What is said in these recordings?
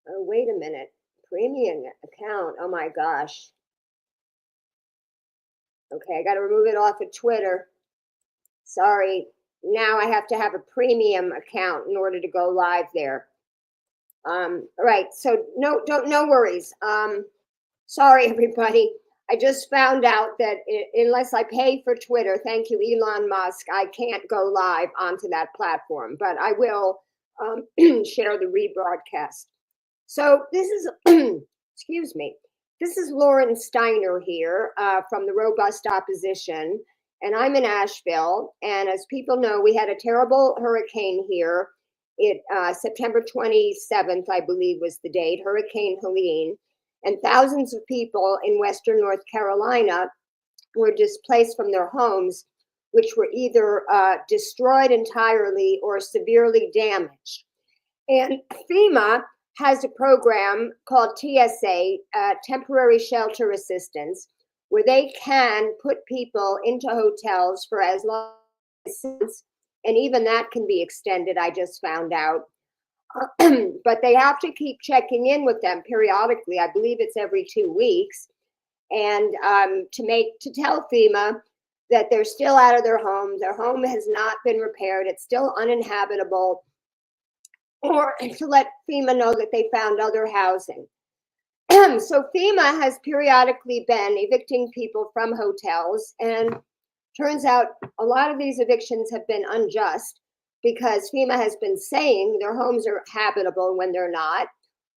Oh, wait a minute. Premium account. Oh my gosh. Okay, I got to remove it off of Twitter. Sorry. Now I have to have a premium account in order to go live there. All right. So no worries. Sorry, everybody. I just found out that unless I pay for Twitter, thank you, Elon Musk, I can't go live onto that platform, but I will share the rebroadcast. So this is, excuse me, this is Lauren Steiner here from the Robust Opposition, and I'm in Asheville. And as people know, we had a terrible hurricane here. September 27th, I believe, was the date, Hurricane Helene. And thousands of people in Western North Carolina were displaced from their homes, which were either destroyed entirely or severely damaged. And FEMA has a program called TSA, Temporary Shelter Assistance, where they can put people into hotels for as long as 6 months, and even that can be extended, I just found out. But they have to keep checking in with them periodically. I believe it's every 2 weeks, and to tell FEMA that they're still out of their home. Their home has not been repaired. It's still uninhabitable, or to let FEMA know that they found other housing. So FEMA has periodically been evicting people from hotels, and turns out a lot of these evictions have been unjust, because FEMA has been saying their homes are habitable when they're not,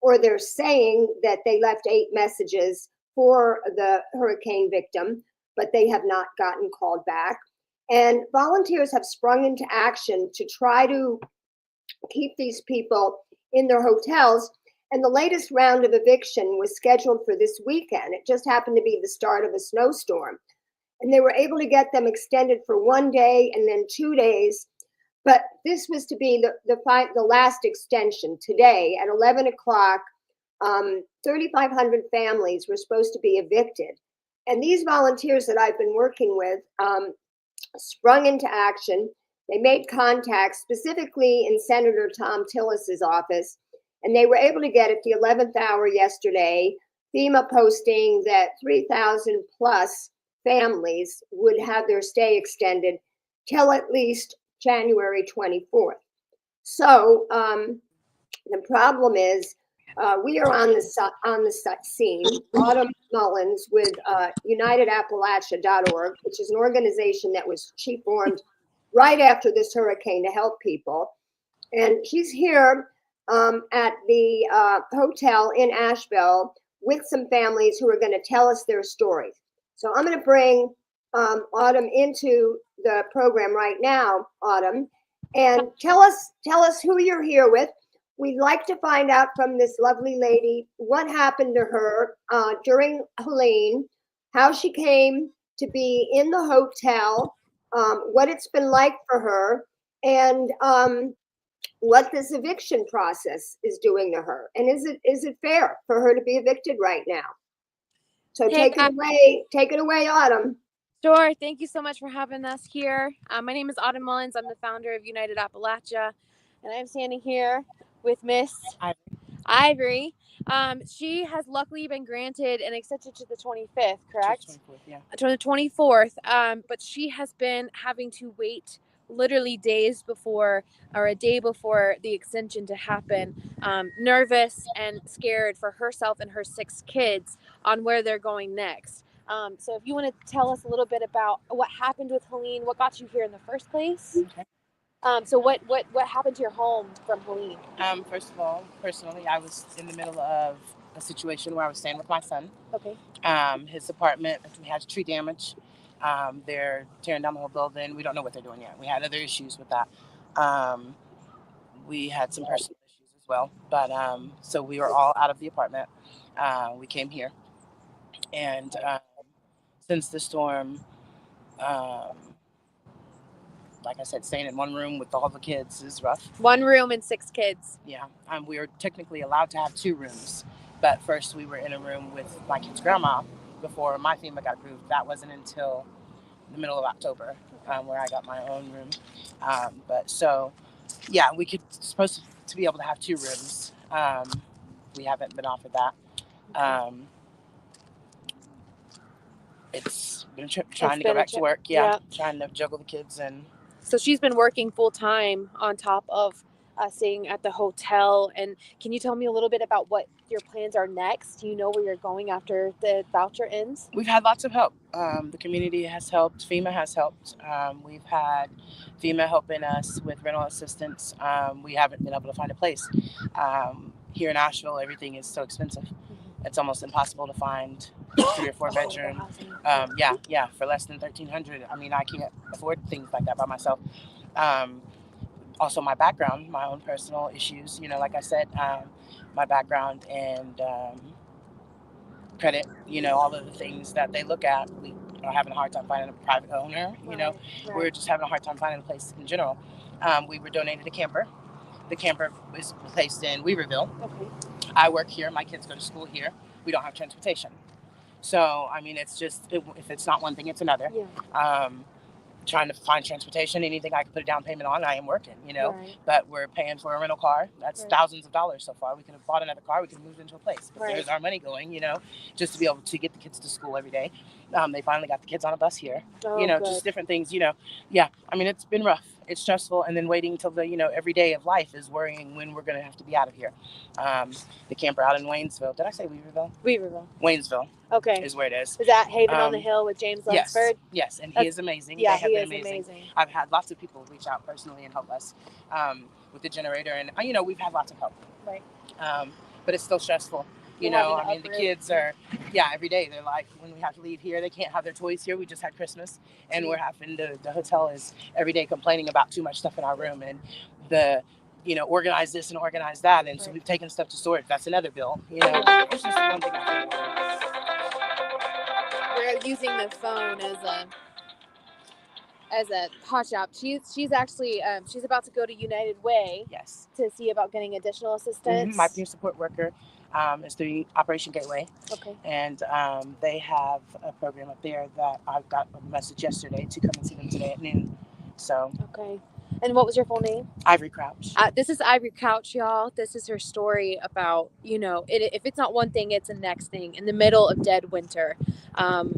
or they're saying that they left 8 messages for the hurricane victim, but they have not gotten called back. And volunteers have sprung into action to try to keep these people in their hotels. And the latest round of eviction was scheduled for this weekend. It just happened to be the start of a snowstorm. And they were able to get them extended for 1 day and then 2 days. But this was to be the last extension today at 11 o'clock. 3,500 families were supposed to be evicted. And these volunteers that I've been working with sprung into action. They made contact specifically in Senator Thom Tillis' office, and they were able to get at the 11th hour yesterday, FEMA posting that 3,000 plus families would have their stay extended till at least January 24th. So the problem is we are on the scene. Autumn Mulllins with UnitedAppalachia.org, which is an organization that she formed right after this hurricane to help people. And she's here at the hotel in Asheville with some families who are going to tell us their stories. So I'm going to bring Autumn into the program right now, Autumn, and tell us who you're here with. We'd like to find out from this lovely lady what happened to her during Helene, how she came to be in the hotel, what it's been like for her, and what this eviction process is doing to her. And is it fair for her to be evicted right now? So take it away, Autumn. Sure. Thank you so much for having us here. My name is Autumn Mulllins. I'm the founder of United Appalachia, and I'm standing here with Miss Ivory. She has luckily been granted an extension to the 25th, correct? To the 24th, yeah. To the 24th. But she has been having to wait literally days before, or a day before the extension to happen, nervous and scared for herself and her 6 kids on where they're going next. So if you want to tell us a little bit about what happened with Helene, what got you here in the first place? Okay. So what happened to your home from Helene? First of all, personally, I was in the middle of a situation where I was staying with my son. Okay. His apartment had tree damage. They're tearing down the whole building. We don't know what they're doing yet. We had other issues with that. We had some personal issues as well. But so we were all out of the apartment. We came here. And since the storm, like I said, staying in one room with all the kids is rough. 1 room and 6 kids. Yeah. We were technically allowed to have 2 rooms. But first we were in a room with my kid's grandma before my FEMA got approved. That wasn't until the middle of October. where I got my own room. But so, yeah, we could supposed to be able to have 2 rooms. We haven't been offered that. It's been trying to go back to work. Yeah, trying to juggle the kids. And so she's been working full time on top of staying at the hotel. And can you tell me a little bit about what your plans are next? Do you know where you're going after the voucher ends? We've had lots of help. The community has helped. FEMA has helped. We've had FEMA helping us with rental assistance. We haven't been able to find a place. Here in Asheville, everything is so expensive. It's almost impossible to find 3 or 4 bedroom. For less than $1,300. I mean, I can't afford things like that by myself. Also, my background, my own personal issues. You know, like I said, my background and credit. You know, all of the things that they look at. We are having a hard time finding a private owner. You know, we're just having a hard time finding a place in general. We were donated a camper. The camper is placed in Weaverville. Okay. I work here. My kids go to school here. We don't have transportation. So, I mean, it's just, if it's not one thing, it's another. Yeah. Trying to find transportation, anything I can put a down payment on, I am working, you know. But we're paying for a rental car. That's thousands of dollars so far. We could have bought another car. We could have moved into a place. But there's our money going, you know, just to be able to get the kids to school every day. They finally got the kids on a bus here. You know, just different things, you know. Yeah, I mean, it's been rough. It's stressful. And then waiting till the, you know, every day of life is worrying when we're going to have to be out of here. The camper out in Waynesville. Did I say Weaverville? Weaverville. Waynesville. Okay. Is where it is. Is that Haven on the Hill with James Lunsford? Yes, and he is amazing. Yeah, he is amazing. I've had lots of people reach out personally and help us with the generator. And, you know, we've had lots of help. Right. But it's still stressful. You know, I mean, the kids are, every day. They're like, when we have to leave here, they can't have their toys here. We just had Christmas. And we're having the hotel is every day complaining about too much stuff in our room. And you know, organize this and organize that. And so we've taken stuff to storage. That's another bill. You know, it's just one thing after another. We're using the phone as a hotshot. She's actually she's about to go to United Way. Yes. To see about getting additional assistance. My peer support worker is through Operation Gateway. Okay. And they have a program up there that I got a message yesterday to come and see them today at noon. So. Okay. And what was your full name? Ivory Crouch. This is Ivory Crouch, y'all. This is her story about, you know, if it's not one thing, it's the next thing. In the middle of dead winter,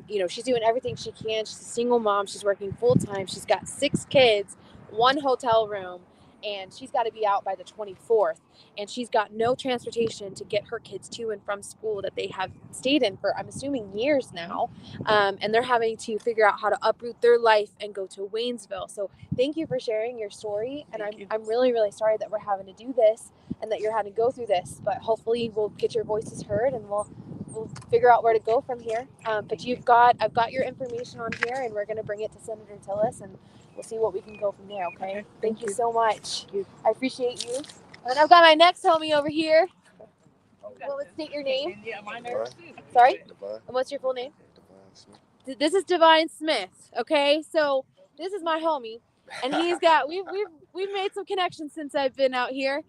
you know, she's doing everything she can. She's a single mom. She's working full time. She's got 6 kids, 1 hotel room, and she's got to be out by the 24th. And she's got no transportation to get her kids to and from school that they have stayed in for, I'm assuming, years now. And they're having to figure out how to uproot their life and go to Waynesville. So thank you for sharing your story. And I'm really, really sorry that we're having to do this and that you're having to go through this. But hopefully we'll get your voices heard and we'll figure out where to go from here. But I've got your information on here, and we're going to bring it to Senator Tillis, and we'll see what we can go from there. Okay. Thank you so much. I appreciate you. And I've got my next homie over here. Okay. Well, let's state your name. Yeah, my name too. Sorry? Divine. And what's your full name? Divine Smith. This is Divine Smith. Okay. So this is my homie. And he's got we've made some connections since I've been out here.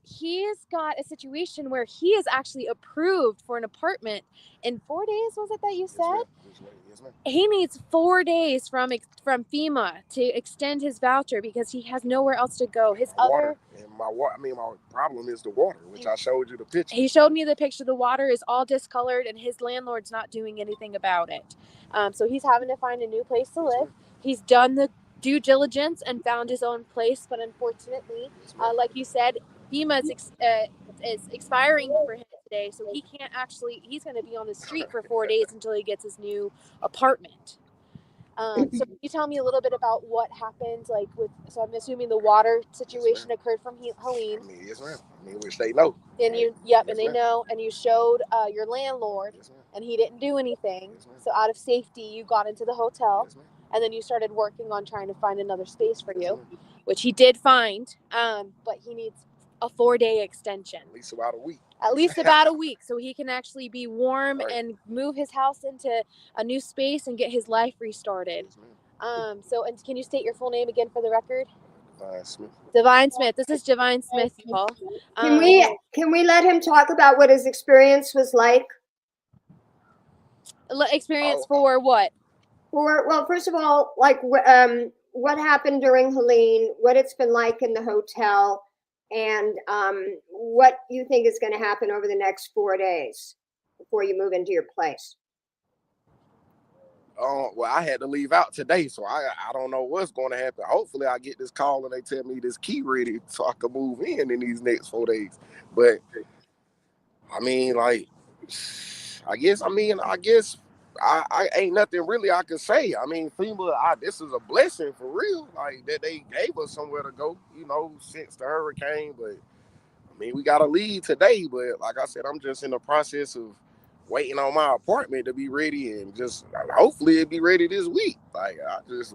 He's got a situation where he is actually approved for an apartment in 4 days. Was it that you said? Yes, ma'am. He needs 4 days from FEMA to extend his voucher because he has nowhere else to go. My problem is the water, which I showed you the picture. He showed me the picture. The water is all discolored, and his landlord's not doing anything about it. So he's having to find a new place to live. He's done the due diligence and found his own place, but unfortunately, like you said, FEMA is expiring for him today, so he's going to be on the street for 4 days until he gets his new apartment. So can you tell me a little bit about what happened, so I'm assuming the water situation occurred from Helene. Yes, ma'am. Which they know. And they know, and you showed your landlord, and he didn't do anything. So out of safety, you got into the hotel. And then you started working on trying to find another space for you, which he did find. But he needs a 4-day extension. At least about a week. At least about a week, so he can actually be warm and move his house into a new space and get his life restarted. And can you state your full name again for the record? Divine Smith. Divine Smith. This is Divine Smith, y'all. Can we let him talk about what his experience was like? Experience for what? Well, first of all, like, what happened during Helene, what it's been like in the hotel, and what you think is going to happen over the next 4 days before you move into your place. Well, I had to leave out today, so I don't know what's going to happen. Hopefully, I get this call and they tell me this key ready so I can move in these next 4 days. But I mean, like, I guess I ain't nothing really I can say. I mean, FEMA, this is a blessing for real. Like that they gave us somewhere to go, since the hurricane. But I mean, we gotta leave today. But like I said, I'm just in the process of waiting on my apartment to be ready, and just hopefully it be ready this week. Like I just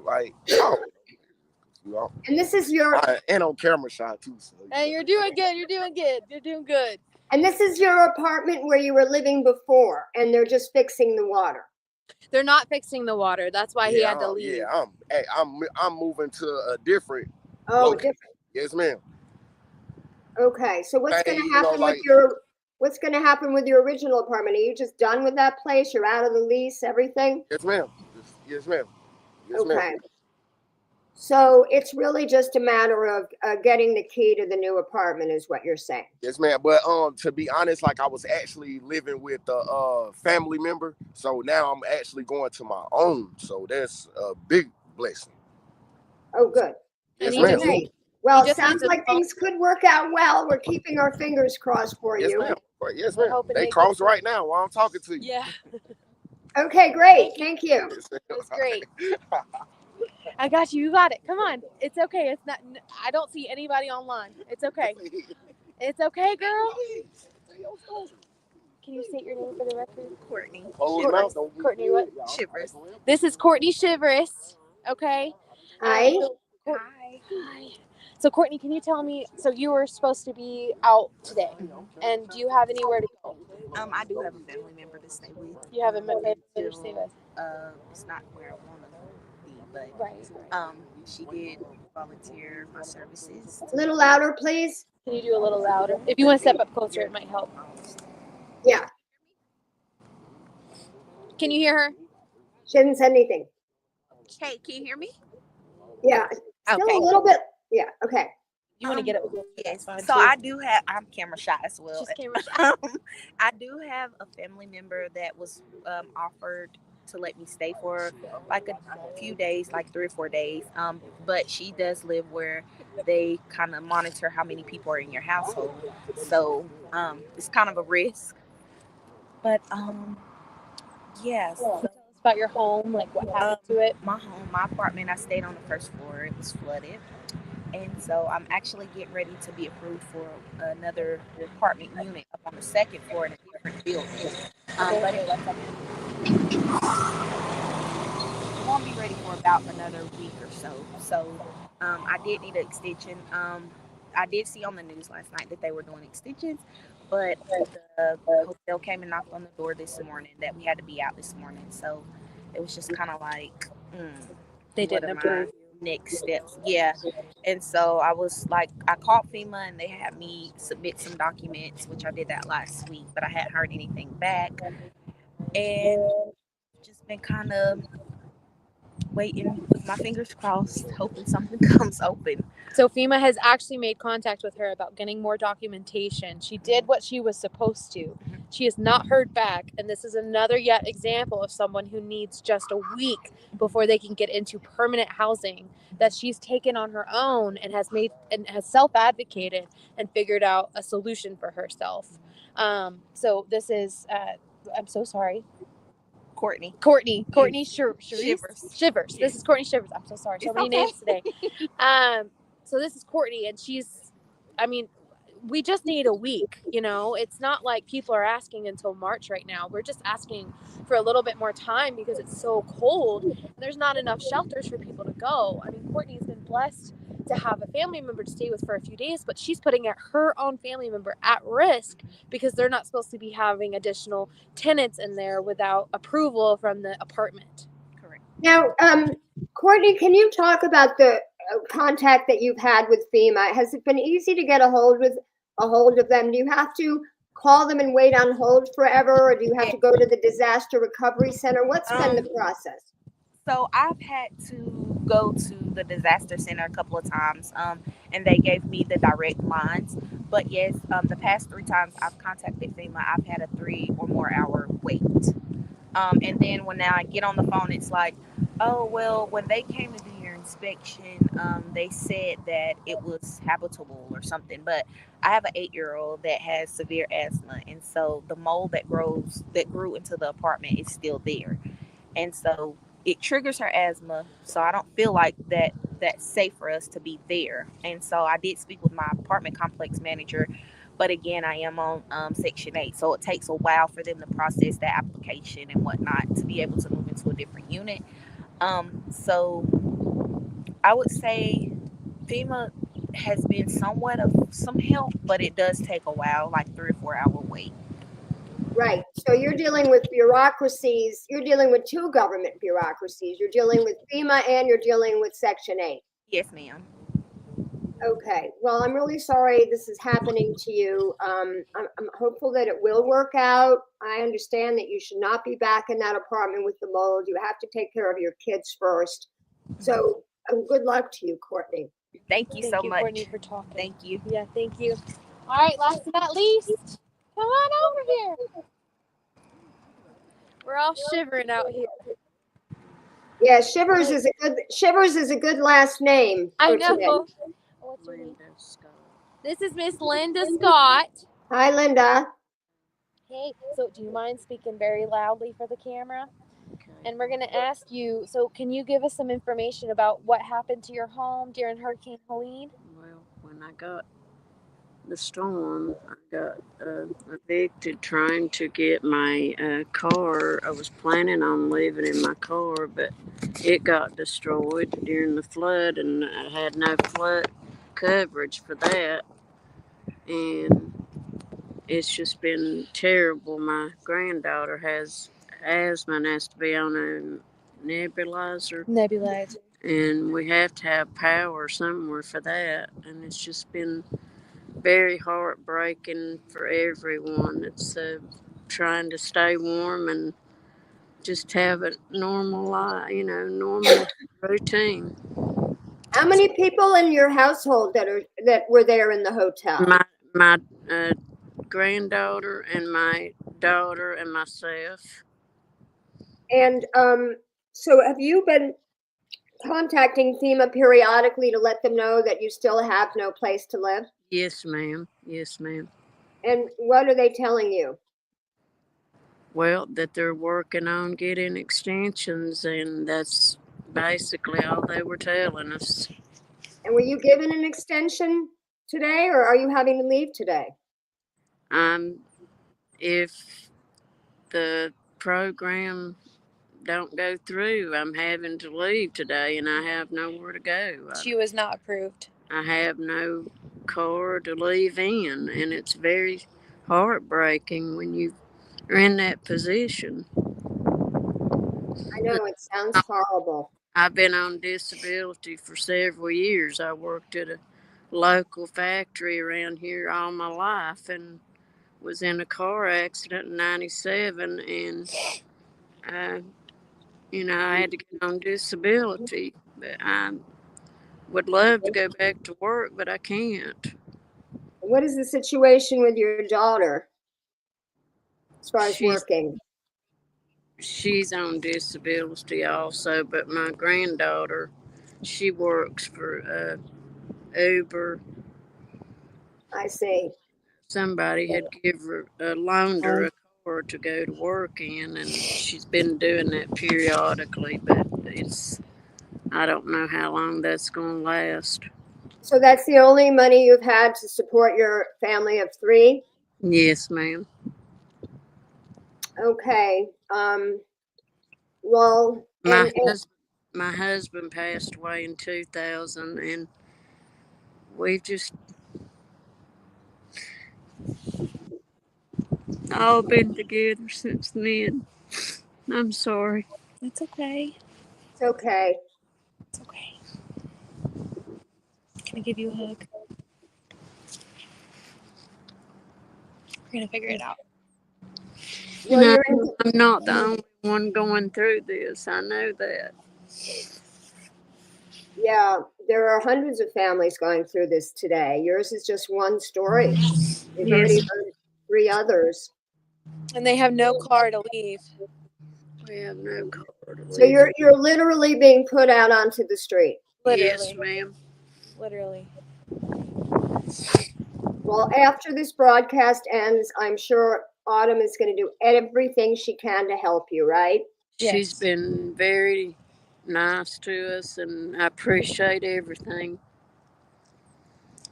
And this is your and on camera shot too. So, Hey, you're doing good. You're doing good. You're doing good. and this is your apartment where you were living before, and they're just fixing the water. They're not fixing the water. That's why he had to leave. Yeah, I'm moving to a different. Oh, location. different. Yes, ma'am. Okay, so what's going to You know, happen like- what's going to happen with your original apartment? Are you just done with that place? You're out of the lease, everything? Yes, ma'am. Yes, ma'am. Yes, Okay. ma'am. So it's really just a matter of getting the key to the new apartment, is what you're saying. Yes, ma'am. But to be honest, like I was actually living with a family member, so now I'm actually going to my own. So that's a big blessing. Oh, good. Yes, And ma'am. Okay. Well, just sounds needs to- like things could work out well. We're keeping our fingers crossed for Yes, you. ma'am. Yes, We're ma'am. hoping They they cross get- right now while I'm talking to you. Yeah, Okay, great. Thank you. Yes, ma'am. it was great. I got you. You got it. Come on. It's okay. It's not. I don't see anybody online. It's okay. It's okay, girl. Can you state your name for the record? Courtney. Close your mouth, don't get Courtney, what? y'all. Shivers. This is Courtney Shivers. Okay. Hi. Hi. Hi. So Courtney, can you tell me? So you were supposed to be out today, and do you have anywhere to go? I do have a family member to stay with. You have a member to stay with. It's not where I want to be, but Right. she did volunteer my services. A little louder, please. Can you do a little louder? If you want to step up closer, it might help. Yeah. Can you hear her? She hasn't said anything. Hey, can you hear me? Yeah. Still Okay. a little bit. Yeah. Okay. You want to get up? Yes. Fine, So too. I do have. I'm camera shy as well. She's camera shy. I do have a family member that was offered to let me stay for like a few days, like 3 or 4 days. But she does live where they kind of monitor how many people are in your household. So it's kind of a risk. But yeah. So Tell us about your home, like what happened to it. my apartment, I stayed on the first floor. It was flooded. And so I'm actually getting ready to be approved for another apartment unit up on the second floor in a different building. But it won't be ready for about another week or so. So I did need an extension. I did see on the news last night that they were doing extensions, but the hotel came and knocked on the door this morning that we had to be out this morning. So it was just kind of like, They what didn't are my approve. next steps? Yeah. And so I was like, I called FEMA and they had me submit some documents, which I did that last week, but I hadn't heard anything back. And just been kind of waiting with my fingers crossed, hoping something comes open. So FEMA has actually made contact with her about getting more documentation. She did what she was supposed to. She has not heard back, and this is another yet example of someone who needs just a week before they can get into permanent housing that she's taken on her own and has made and has self-advocated and figured out a solution for herself. So this is I'm so sorry. Courtney. Courtney Shivers. Shivers. This is Courtney Shivers. I'm so sorry. So It's many okay. names today. So this is Courtney, and we just need a week. It's not like people are asking until March right now. We're just asking for a little bit more time because it's so cold. And there's not enough shelters for people to go. Courtney's been blessed to have a family member to stay with for a few days, but she's putting her own family member at risk because they're not supposed to be having additional tenants in there without approval from the apartment. Correct. Now, Courtney, can you talk about the contact that you've had with FEMA? Has it been easy to get a hold of them? Do you have to call them and wait on hold forever, or do you have to go to the disaster recovery center? What's been the process? So I've had to go to the disaster center a couple of times, and they gave me the direct lines. But yes, the past 3 times I've contacted FEMA, I've had a 3 or more hour wait. And then when I get on the phone, it's like, oh well, when they came to do your inspection, they said that it was habitable or something. But I have an 8-year-old that has severe asthma, and so the mold that grew into the apartment is still there, and so it triggers her asthma. So I don't feel like that's safe for us to be there. And so I did speak with my apartment complex manager, but again, I am on Section 8, so it takes a while for them to process that application and whatnot to be able to move into a different unit. So I would say FEMA has been somewhat of some help, but it does take a while, like 3 or 4 hour wait. Right. So you're dealing with bureaucracies. You're dealing with 2 government bureaucracies. You're dealing with FEMA and you're dealing with Section 8. Yes, ma'am. Okay. Well, I'm really sorry this is happening to you. I'm hopeful that it will work out. I understand that you should not be back in that apartment with the mold. You have to take care of your kids first. So good luck to you, Courtney. Thank you so much. Courtney, for talking. Thank you. Yeah, thank you. All right, last but not least, come on over here. We're all shivering out here. Yeah, Shivers is a good last name. I for today. know. What's her name? This is Miss Linda Scott. Hi, Linda. Hey, so do you mind speaking very loudly for the camera? Okay. And we're going to ask you, so can you give us some information about what happened to your home during Hurricane Helene? Well, when I got the storm, I got evicted trying to get my car. I was planning on leaving in my car, but it got destroyed during the flood, and I had no flood coverage for that. And it's just been terrible. My granddaughter has asthma and has to be on a nebulizer. And we have to have power somewhere for that. And it's just been very heartbreaking for everyone. It's trying to stay warm and just have a normal life, normal routine. How many people in your household that were there in the hotel? My granddaughter and my daughter and myself. And so have you been contacting FEMA periodically to let them know that you still have no place to live? Yes, ma'am. Yes, ma'am. And what are they telling you? Well, that they're working on getting extensions, and that's basically all they were telling us. And were you given an extension today, or are you having to leave today? If the program don't go through, I'm having to leave today, and I have nowhere to go. She was not approved. I have no car to leave in, and it's very heartbreaking when you are in that position. I know, it sounds horrible. I've been on disability for several years. I worked at a local factory around here all my life and was in a car accident in 97, and I had to get on disability. But I would love to go back to work, but I can't. What is the situation with your daughter as far as working? She's on disability also, but my granddaughter, she works for Uber. I see. Somebody had loaned her a car to go to work in, and she's been doing that periodically, but I don't know how long that's going to last. So that's the only money you've had to support your family of 3? Yes, ma'am. Okay. Well, my husband passed away in 2000, and we've just all been together since then. I'm sorry. It's okay. It's okay. It's okay. Can I give you a hug? We're going to figure it out. Well, I'm not the only one going through this. I know that. Yeah, there are hundreds of families going through this today. Yours is just one story. We've already Yes, heard 3 others. And they have no car to leave. we have no car to So leave. you're literally being put out onto the street. Yes, Literally. ma'am. Literally. Well, after this broadcast ends, I'm sure Autumn is going to do everything she can to help you, right? She's Yes. been very nice to us, and I appreciate everything.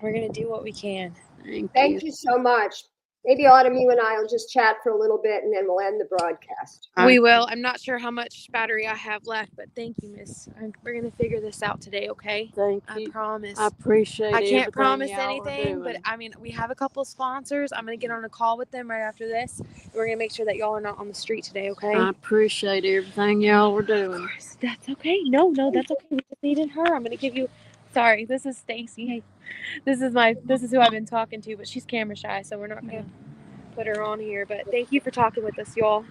We're going to do what we can. Thank you. Thank you so much. Maybe Autumn, you and I will just chat for a little bit and then we'll end the broadcast. We will. I'm not sure how much battery I have left, but thank you, Miss. We're going to figure this out today, okay? Thank I you. promise. I appreciate I can't everything promise y'all are anything, but doing. I mean, we have a couple sponsors. I'm going to get on a call with them right after this. We're going to make sure that y'all are not on the street today, okay? I appreciate everything y'all are Of doing. course. That's okay. No, that's okay. We just needed her. I'm going to give you. Sorry, this is Stacy. This is who I've been talking to, but she's camera shy, so we're not going to put her on here. But thank you for talking with us, y'all.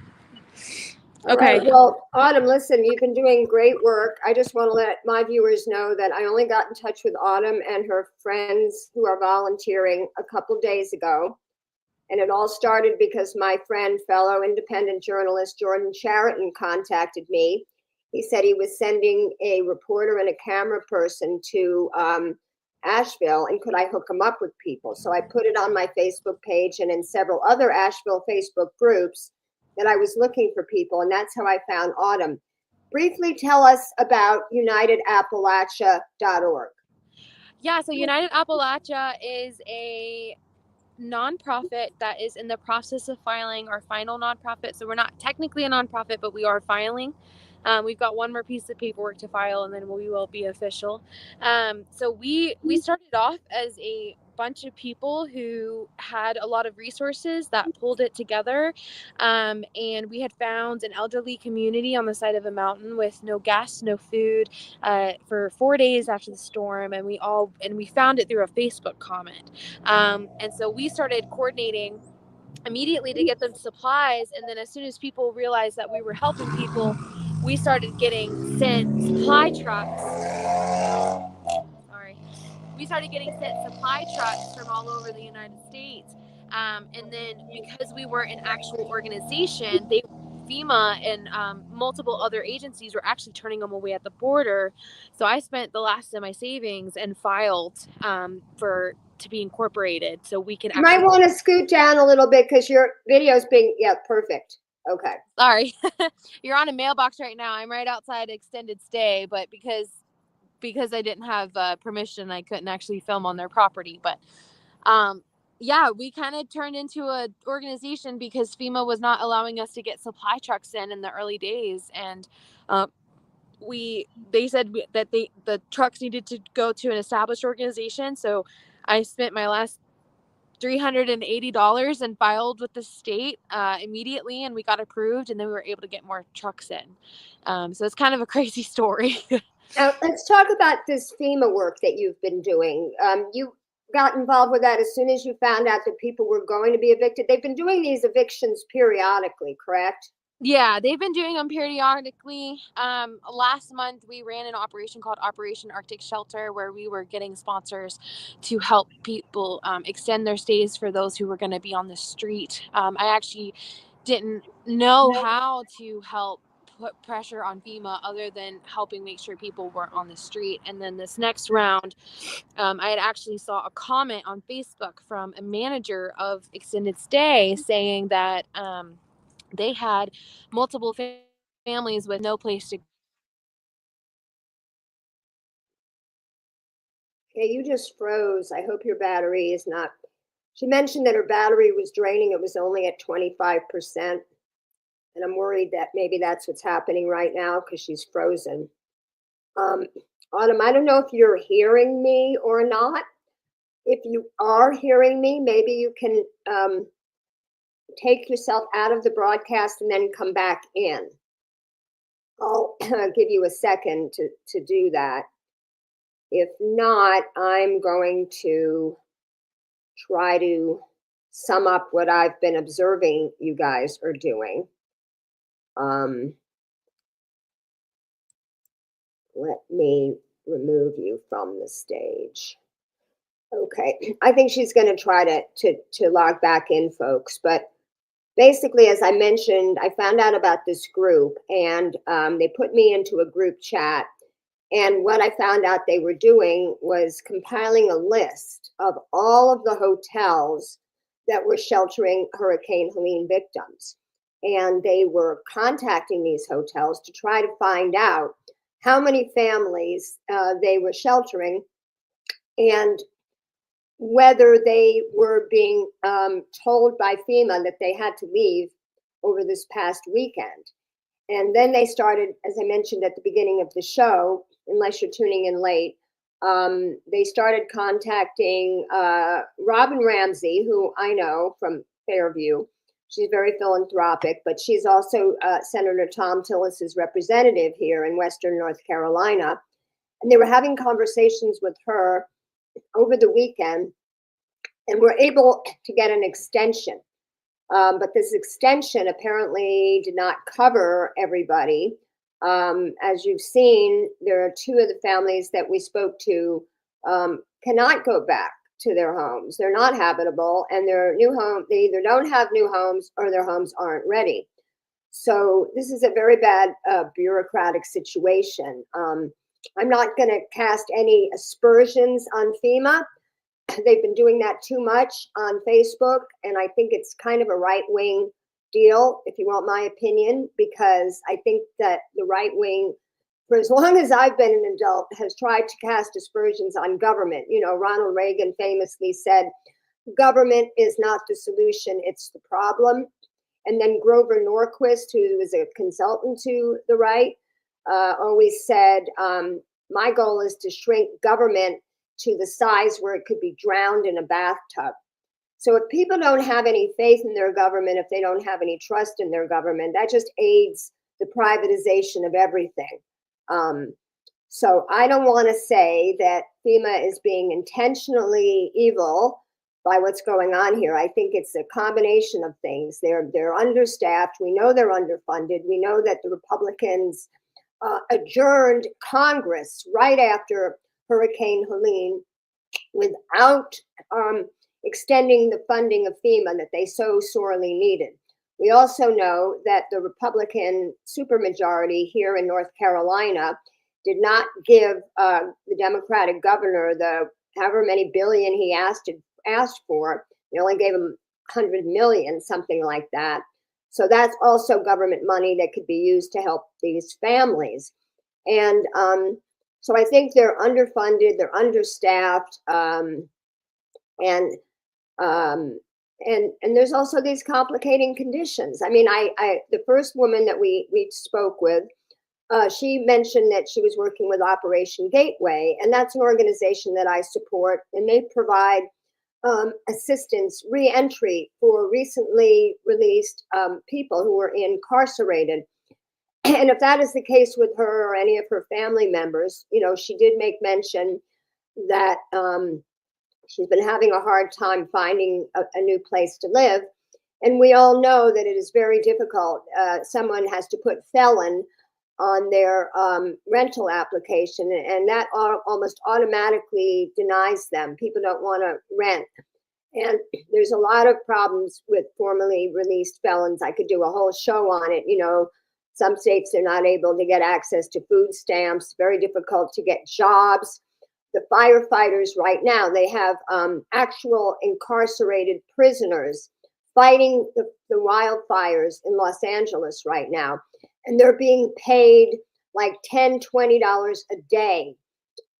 All Okay. right. Well, Autumn, listen, you've been doing great work. I just want to let my viewers know that I only got in touch with Autumn and her friends who are volunteering a couple days ago. And it all started because my friend, fellow independent journalist Jordan Chariton contacted me. He said he was sending a reporter and a camera person to Asheville, and could I hook him up with people? So I put it on my Facebook page and in several other Asheville Facebook groups that I was looking for people, and that's how I found Autumn. Briefly tell us about UnitedAppalachia.org. Yeah, so United Appalachia is a nonprofit that is in the process of filing our final nonprofit. So we're not technically a nonprofit, but we are filing. We've got one more piece of paperwork to file, and then we will be official. So we started off as a bunch of people who had a lot of resources that pulled it together, and we had found an elderly community on the side of a mountain with no gas, no food, for 4 days after the storm, and we found it through a Facebook comment, and so we started coordinating immediately to get them supplies. And then as soon as people realized that we were helping people, we started getting sent supply trucks. Sorry. We started getting sent supply trucks from all over the United States. And then because we weren't an actual organization, FEMA and multiple other agencies were actually turning them away at the border. So I spent the last of my savings and filed to be incorporated, so we can. You might want to scoot down a little bit because your video's being perfect. Okay. Sorry, you're on a mailbox right now. I'm right outside extended stay, but because I didn't have permission, I couldn't actually film on their property. But yeah, we kind of turned into an organization because FEMA was not allowing us to get supply trucks in the early days, and they said that the trucks needed to go to an established organization. So I spent my last $380 and filed with the state immediately, and we got approved, and then we were able to get more trucks in. So it's kind of a crazy story. Now let's talk about this FEMA work that you've been doing. You got involved with that as soon as you found out that people were going to be evicted. They've been doing these evictions periodically, correct? Yeah, they've been doing them periodically. Last month, we ran an operation called Operation Arctic Shelter, where we were getting sponsors to help people extend their stays for those who were going to be on the street. I actually didn't know how to help put pressure on FEMA other than helping make sure people weren't on the street. And then this next round, I had actually saw a comment on Facebook from a manager of extended stay saying that they had multiple families with no place to. Okay, you just froze. I hope your battery is not. She mentioned that her battery was draining. It was only at 25%. And I'm worried that maybe that's what's happening right now because she's frozen. Autumn, I don't know if you're hearing me or not. If you are hearing me, maybe you can take yourself out of the broadcast and then come back in. I'll give you a second to do that. If not, I'm going to try to sum up what I've been observing you guys are doing. Let me remove you from the stage. Okay, I think she's going to try to log back in, folks. But basically, as I mentioned, I found out about this group, and they put me into a group chat. And what I found out they were doing was compiling a list of all of the hotels that were sheltering Hurricane Helene victims. And they were contacting these hotels to try to find out how many families they were sheltering and whether they were being told by FEMA that they had to leave over this past weekend. And then they started, as I mentioned at the beginning of the show, unless you're tuning in late, they started contacting Robin Ramsey, who I know from Fairview. She's very philanthropic, but she's also Senator Thom Tillis' representative here in Western North Carolina. And they were having conversations with her over the weekend and were able to get an extension. But this extension apparently did not cover everybody. As you've seen, there are two of the families that we spoke to cannot go back to their homes. They're not habitable, and their new home, they either don't have new homes or their homes aren't ready. So this is a very bad bureaucratic situation. I'm not going to cast any aspersions on FEMA. They've been doing that too much on Facebook, and I think it's kind of a right-wing deal, if you want my opinion, because I think that the right wing, for as long as I've been an adult, has tried to cast aspersions on government. You know, Ronald Reagan famously said, government is not the solution, it's the problem. And then Grover Norquist, who was a consultant to the right, always said, my goal is to shrink government to the size where it could be drowned in a bathtub. So if people don't have any faith in their government, if they don't have any trust in their government, that just aids the privatization of everything. So I don't want to say that FEMA is being intentionally evil by what's going on here. I think it's a combination of things. They're understaffed. We know they're underfunded. We know that the Republicans adjourned Congress right after Hurricane Helene without extending the funding of FEMA that they so sorely needed. We also know that the Republican supermajority here in North Carolina did not give the Democratic governor the however many billion he asked for. They only gave him 100 million, something like that. So that's also government money that could be used to help these families. And so I think they're underfunded, they're understaffed, and there's also these complicating conditions. I mean, the first woman that we spoke with, she mentioned that she was working with Operation Gateway, and that's an organization that I support, and they provide assistance, re-entry for recently released people who were incarcerated. And if that is the case with her or any of her family members, you know, she did make mention that she's been having a hard time finding a new place to live. And we all know that it is very difficult. Someone has to put felon on their rental application, and that almost automatically denies them. People don't want to rent. And there's a lot of problems with formerly released felons. I could do a whole show on it. You know, some states they're not able to get access to food stamps, very difficult to get jobs. The firefighters right now, they have actual incarcerated prisoners fighting the wildfires in Los Angeles right now. And they're being paid like $10, $20 a day.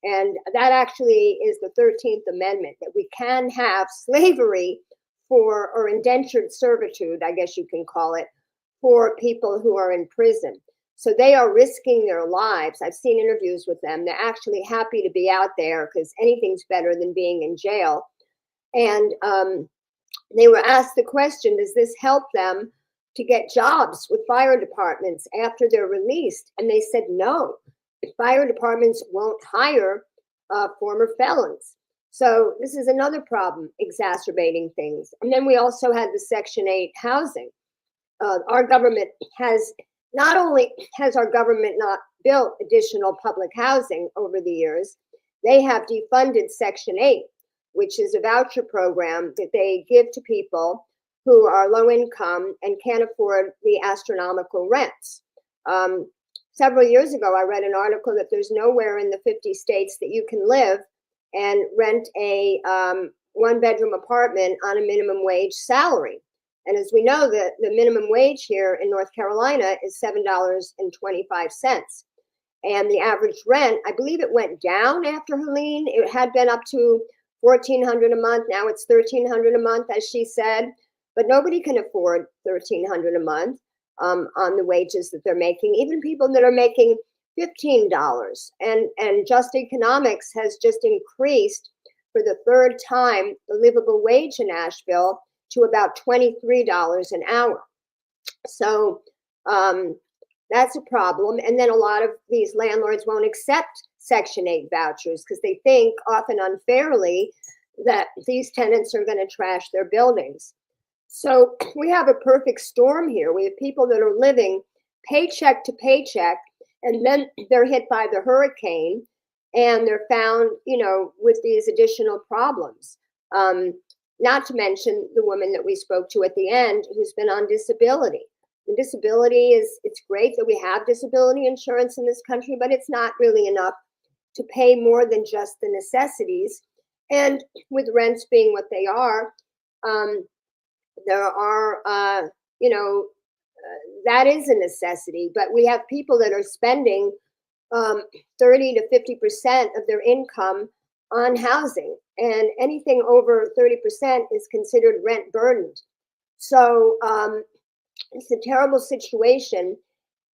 And that actually is the 13th Amendment, that we can have slavery for, or indentured servitude, I guess you can call it, for people who are in prison. So they are risking their lives. I've seen interviews with them. They're actually happy to be out there because anything's better than being in jail. And they were asked the question, does this help them to get jobs with fire departments after they're released? And they said no. Fire departments won't hire former felons. So this is another problem exacerbating things. And then we also had the Section 8 housing. Our government has, not only has our government not built additional public housing over the years, they have defunded Section 8, which is a voucher program that they give to people who are low income and can't afford the astronomical rents. Several years ago, I read an article that there's nowhere in the 50 states that you can live and rent a one-bedroom apartment on a minimum wage salary. And as we know, the minimum wage here in North Carolina is $7.25. And the average rent, I believe it went down after Helene. It had been up to $1,400 a month. Now it's $1,300 a month, as she said. But nobody can afford $1,300 a month on the wages that they're making. Even people that are making $15. And Just Economics has just increased for the third time the livable wage in Asheville to about $23 an hour. So that's a problem. And then a lot of these landlords won't accept Section 8 vouchers because they think, often unfairly, that these tenants are going to trash their buildings. So we have a perfect storm here. We have people that are living paycheck to paycheck, and then they're hit by the hurricane, and they're found, with these additional problems. Not to mention the woman that we spoke to at the end who's been on disability. The disability it's great that we have disability insurance in this country, but it's not really enough to pay more than just the necessities. And with rents being what they are, there are, that is a necessity, but we have people that are spending 30 to 50% of their income on housing, and anything over 30% is considered rent burdened. So it's a terrible situation,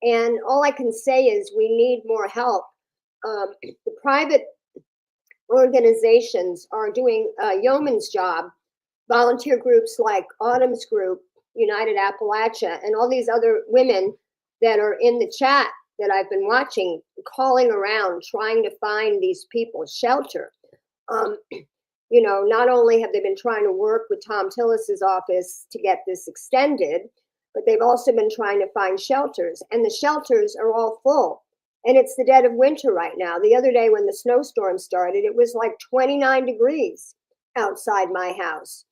and all I can say is we need more help. The private organizations are doing a yeoman's job. Volunteer groups like Autumn's group, United Appalachia, and all these other women that are in the chat that I've been watching, calling around, trying to find these people shelter. Not only have they been trying to work with Thom Tillis's office to get this extended, but they've also been trying to find shelters, and the shelters are all full. And it's the dead of winter right now. The other day when the snowstorm started, it was like 29 degrees outside my house.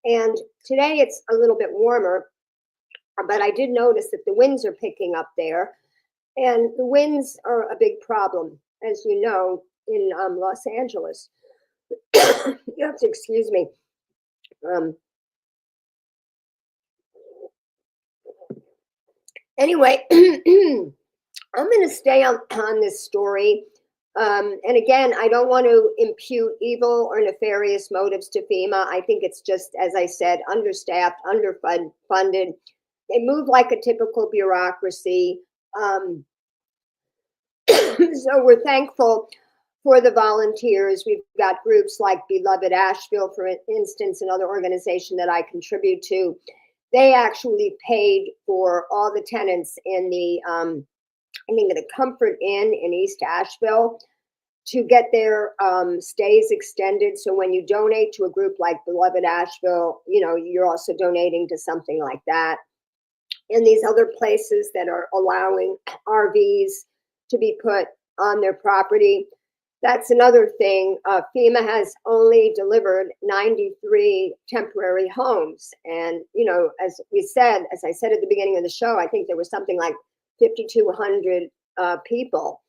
And today it's a little bit warmer, but I did notice that the winds are picking up there. And the winds are a big problem, as you know, in Los Angeles. You have to excuse me. Anyway, I'm going to stay on this story. And again, I don't want to impute evil or nefarious motives to FEMA. I think it's just, as I said, understaffed, underfunded. They move like a typical bureaucracy. So we're thankful for the volunteers. We've got groups like Beloved Asheville, for instance, another organization that I contribute to. They actually paid for all the tenants in the Comfort Inn in East Asheville to get their stays extended. So when you donate to a group like Beloved Asheville, you're also donating to something like that. And these other places that are allowing RVs to be put on their property. That's another thing. FEMA has only delivered 93 temporary homes. And, as I said at the beginning of the show, I think there was something like 5,200 people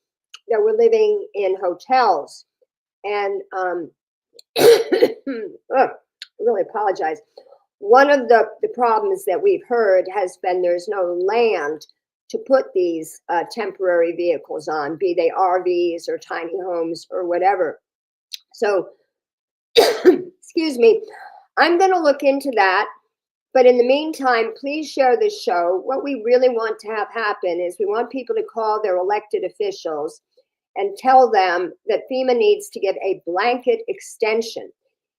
that were living in hotels. And I really apologize. One of the problems that we've heard has been there's no land to put these temporary vehicles on, be they RVs or tiny homes or whatever. So, excuse me, I'm going to look into that. But in the meantime, please share this show. What we really want to have happen is we want people to call their elected officials and tell them that FEMA needs to give a blanket extension.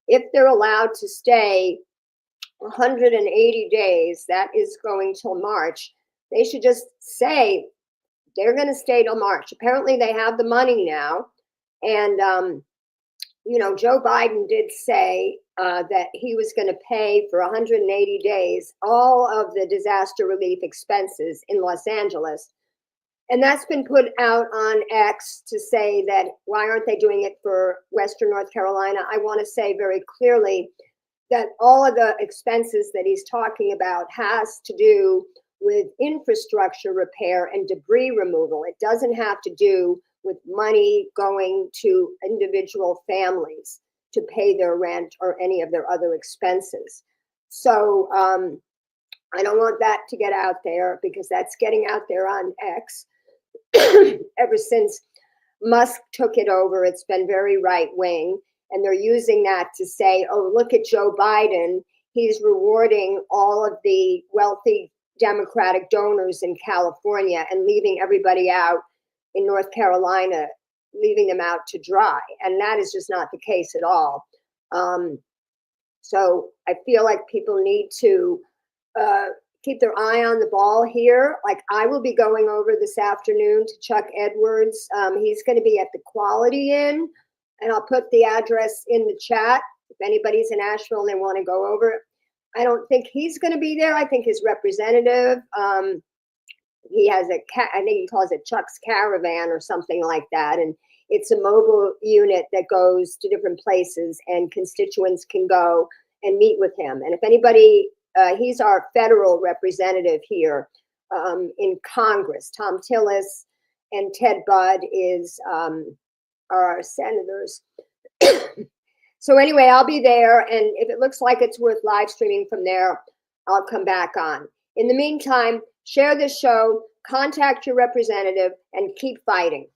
If they're allowed to stay 180 days, that is going till March, they should just say they're going to stay till March. Apparently they have the money now. And, Joe Biden did say that he was going to pay for 180 days all of the disaster relief expenses in Los Angeles. And that's been put out on X to say that why aren't they doing it for Western North Carolina? I want to say very clearly that all of the expenses that he's talking about has to do with infrastructure repair and debris removal. It doesn't have to do with money going to individual families to pay their rent or any of their other expenses. So I don't want that to get out there because that's getting out there on X. Ever since Musk took it over, it's been very right wing. And they're using that to say, oh, look at Joe Biden. He's rewarding all of the wealthy Democratic donors in California and leaving everybody out in North Carolina, leaving them out to dry. And that is just not the case at all. So I feel like people need to keep their eye on the ball here. Like I will be going over this afternoon to Chuck Edwards. He's going to be at the Quality Inn, and I'll put the address in the chat if anybody's in Asheville and they want to go over it. I don't think he's going to be there. I think his representative, he has I think he calls it Chuck's Caravan or something like that. And it's a mobile unit that goes to different places and constituents can go and meet with him. And if anybody, he's our federal representative here in Congress. Thom Tillis and Ted Budd are our senators. So anyway, I'll be there. And if it looks like it's worth live streaming from there, I'll come back on. In the meantime, share this show, contact your representative, and keep fighting.